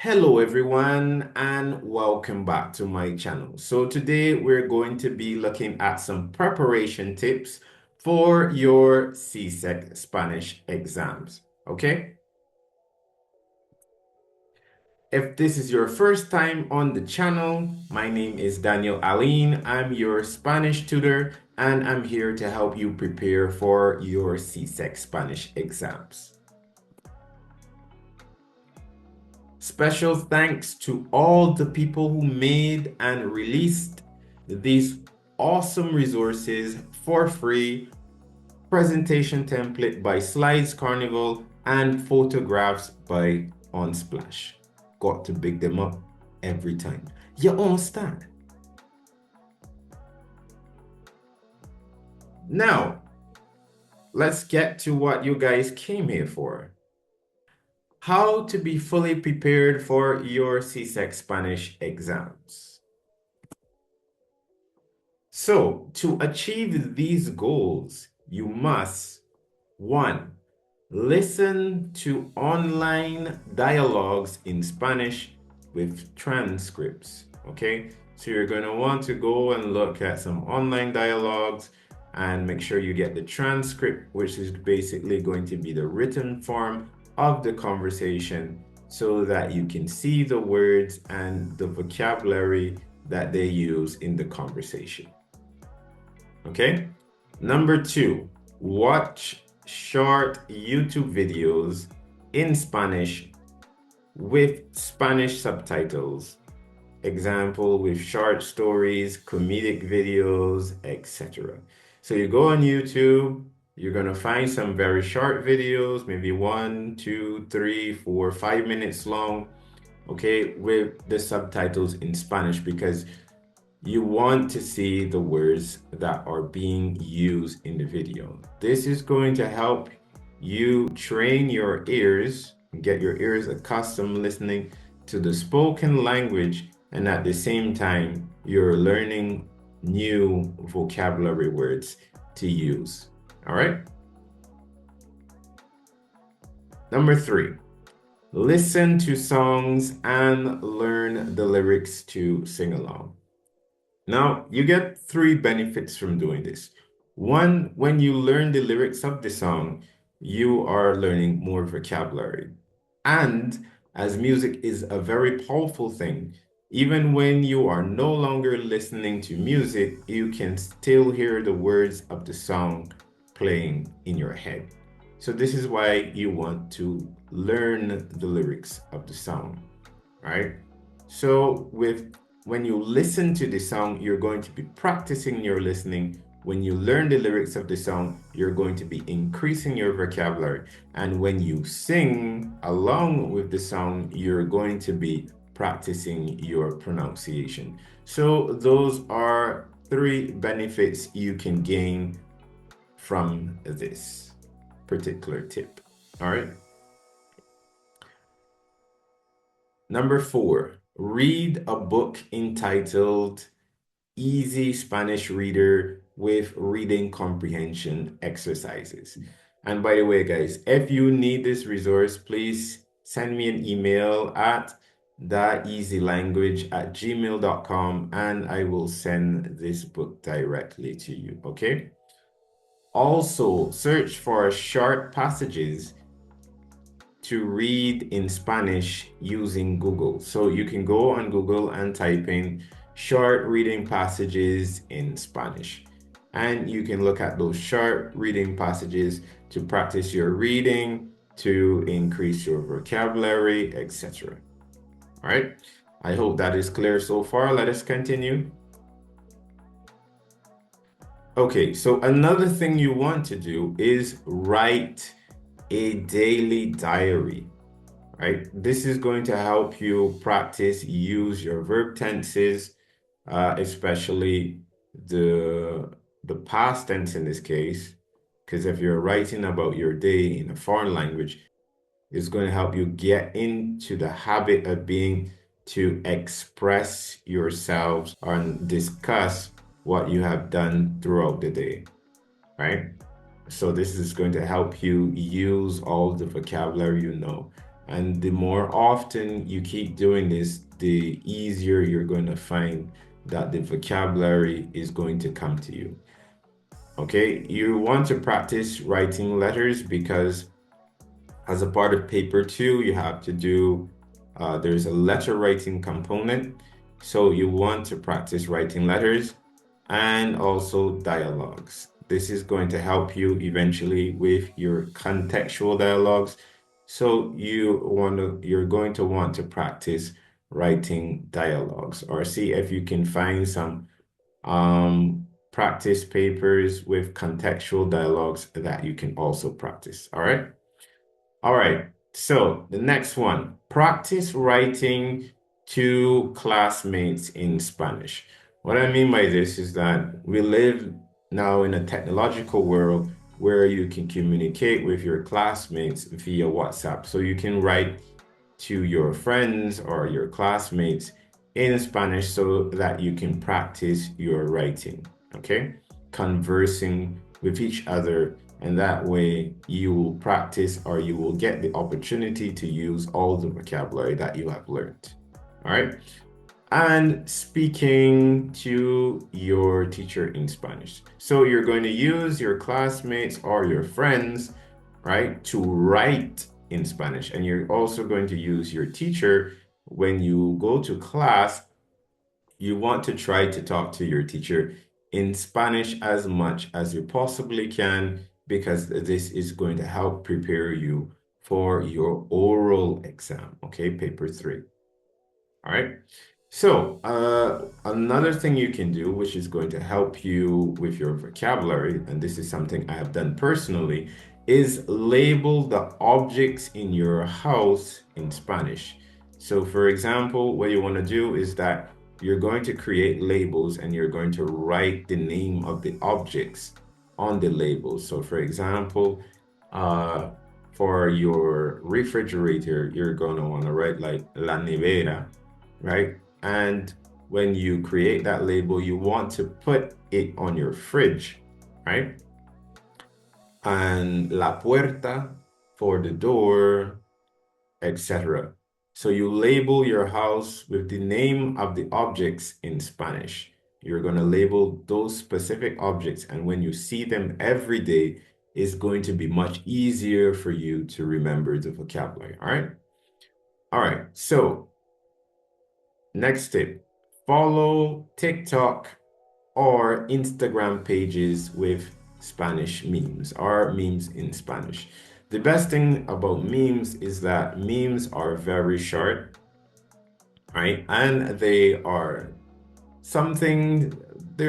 Hello everyone and welcome back to my channel. So today we're going to be looking at some preparation tips for your CSEC Spanish exams, okay? If this is your first time on the channel, my name is Daniel Aline. I'm your Spanish tutor and I'm here to help you prepare for your CSEC Spanish exams. Special thanks to all the people who made and released these awesome resources for free, presentation template by Slides Carnival and photographs by Unsplash. Got to big them up every time. You understand? Now, let's get to what you guys came here for. How to be fully prepared for your CSEC Spanish exams. So, to achieve these goals, you must, 1, listen to online dialogues in Spanish with transcripts, okay? So you're going to want to go and look at some online dialogues and make sure you get the transcript, which is basically going to be the written form of the conversation so that you can see the words and the vocabulary that they use in the conversation. Okay? Number 2, watch short YouTube videos in Spanish with Spanish subtitles. Example, with short stories, comedic videos, etc. So you go on YouTube, you're going to find some very short videos, maybe 1, 2, 3, 4, 5 minutes long, okay, with the subtitles in Spanish because you want to see the words that are being used in the video. This is going to help you train your ears, get your ears accustomed listening to the spoken language, and at the same time, you're learning new vocabulary words to use. All right? Number 3, listen to songs and learn the lyrics to sing along. Now, you get 3 benefits from doing this. 1, when you learn the lyrics of the song, you are learning more vocabulary. And as music is a very powerful thing, even when you are no longer listening to music, you can still hear the words of the song playing in your head. So this is why you want to learn the lyrics of the song, right? So when you listen to the song, you're going to be practicing your listening. When you learn the lyrics of the song, you're going to be increasing your vocabulary. And when you sing along with the song, you're going to be practicing your pronunciation. So those are 3 benefits you can gain from this particular tip. All right. Number 4, read a book entitled Easy Spanish Reader with Reading Comprehension Exercises. And by the way, guys, if you need this resource, please send me an email at thateasylanguage@gmail.com and I will send this book directly to you, okay? Also, search for short passages to read in Spanish using Google. So you can go on Google and type in short reading passages in Spanish. And you can look at those short reading passages to practice your reading, to increase your vocabulary, etc. All right. I hope that is clear so far. Let us continue. Okay, so another thing you want to do is write a daily diary, right? This is going to help you practice, use your verb tenses, especially the past tense in this case, because if you're writing about your day in a foreign language, it's going to help you get into the habit of being to express yourselves and discuss what you have done throughout the day, right? So this is going to help you use all the vocabulary you know And the more often you keep doing this, the easier you're going to find that the vocabulary is going to come to you. Okay, you want to practice writing letters because as a part of paper 2, you have to do, there's a letter writing component. So you want to practice writing letters and also dialogues. This is going to help you eventually with your contextual dialogues. So you're going to want to practice writing dialogues, or see if you can find some practice papers with contextual dialogues that you can also practice. All right. All right. So the next one, practice writing to classmates in Spanish. What I mean by this is that we live now in a technological world where you can communicate with your classmates via WhatsApp. So you can write to your friends or your classmates in Spanish so that you can practice your writing, okay? Conversing with each other, and that way you will practice, or you will get the opportunity to use all the vocabulary that you have learned, all right? And speaking to your teacher in Spanish. So you're going to use your classmates or your friends, right, to write in Spanish. And you're also going to use your teacher when you go to class. You want to try to talk to your teacher in Spanish as much as you possibly can, because this is going to help prepare you for your oral exam, okay, paper 3. All right. So another thing you can do, which is going to help you with your vocabulary, and this is something I have done personally, is label the objects in your house in Spanish. So for example, what you want to do is that you're going to create labels and you're going to write the name of the objects on the labels. So for example, for your refrigerator, you're going to want to write like la nevera, right? And when you create that label, you want to put it on your fridge, right? And la puerta for the door, etc. So you label your house with the name of the objects in Spanish. You're going to label those specific objects, and when you see them every day, it's going to be much easier for you to remember the vocabulary, all right? All right, so next tip, follow TikTok or Instagram pages with Spanish memes or memes in Spanish. The best thing about memes is that memes are very short, right? And they're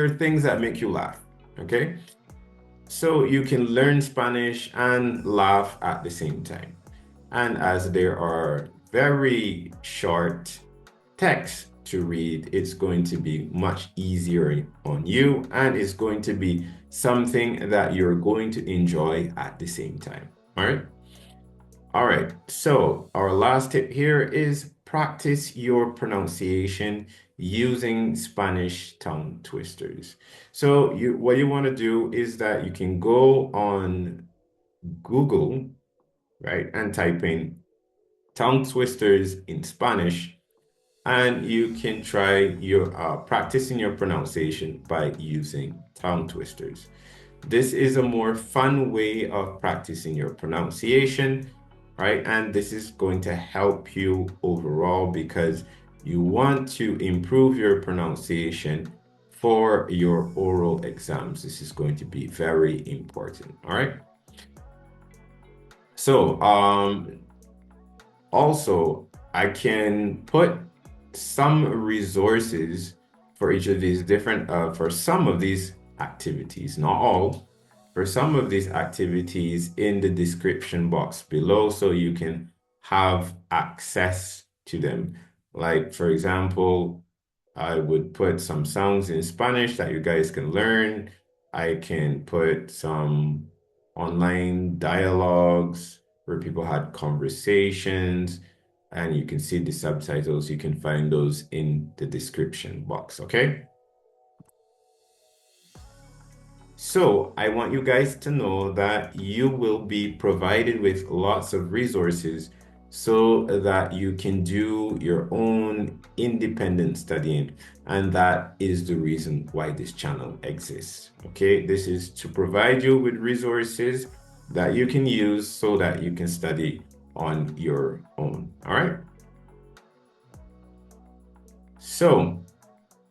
things that make you laugh, okay? So you can learn Spanish and laugh at the same time. And as there are very short text to read, it's going to be much easier on you, and it's going to be something that you're going to enjoy at the same time. All right. All right. So our last tip here is practice your pronunciation using Spanish tongue twisters. So what you want to do is that you can go on Google, right, and type in tongue twisters in Spanish, and you can try your practicing your pronunciation by using tongue twisters. This is a more fun way of practicing your pronunciation, right? And this is going to help you overall because you want to improve your pronunciation for your oral exams. This is going to be very important, all right? So also, I can put some resources for each of these different, for some of these activities, not all, for some of these activities in the description box below so you can have access to them. Like, for example, I would put some songs in Spanish that you guys can learn. I can put some online dialogues where people had conversations, and you can see the subtitles. You can find those in the description box, okay? So I want you guys to know that you will be provided with lots of resources so that you can do your own independent studying. And that is the reason why this channel exists. Okay, this is to provide you with resources that you can use so that you can study on your own. All right. So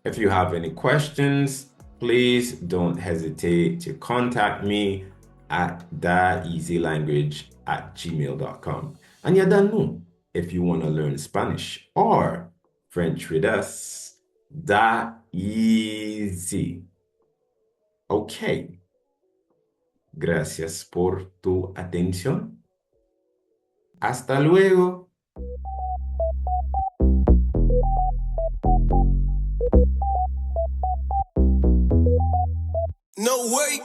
if you have any questions, please don't hesitate to contact me at daeasylanguage@gmail.com. And you don't know, if you want to learn Spanish or French with us, that easy. Okay. Gracias por tu atención. Hasta luego. No way.